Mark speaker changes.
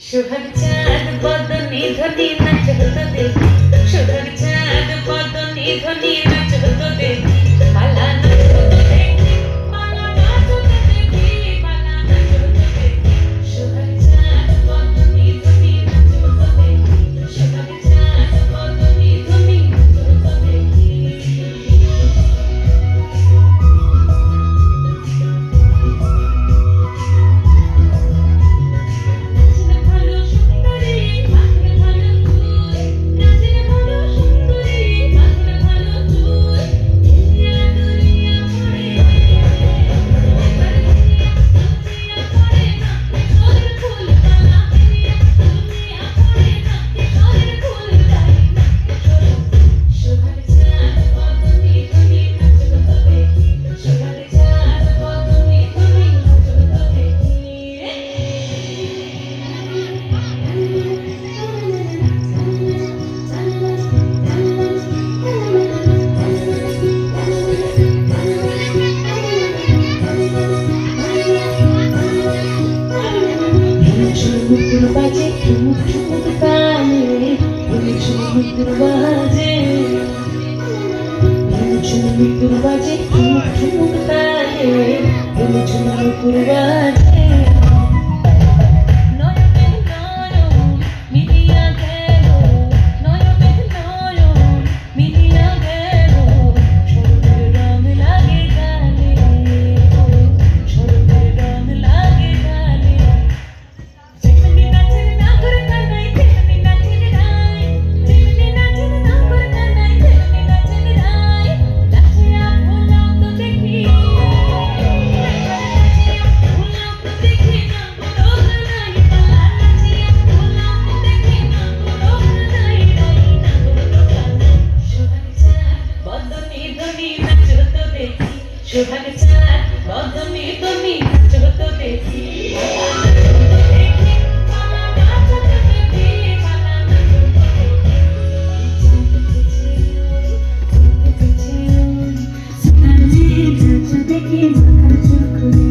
Speaker 1: সোহাগ চাঁদ বদনি ধনি নাচ হতো দেখি, সোহাগ চাঁদ বদনি ধনি নাচ হতো দেখি, পালা নাচ হতো দেখি, পালা নাচ হতো দেখি, পালা নাচ হতো দেখি। সোহাগ চাঁদ বদনি ধনি নাচ হতো দেখি, সোহাগ চাঁদ বদনি ধনি নাচ হতো দেখি। Chumukur baje, chumuk chumuk taane, chumukur baje, chumukur baje, chumuk chumuk taane, chumukur baje. সোহাগ চাঁদ বদনি ধনি নাচ হতো দেখি, পালা নাচ হতো দেখি, পালা নাচ হতো দেখি। সোনার মেয়ে নাচ দেখি মাথার চুল খুলে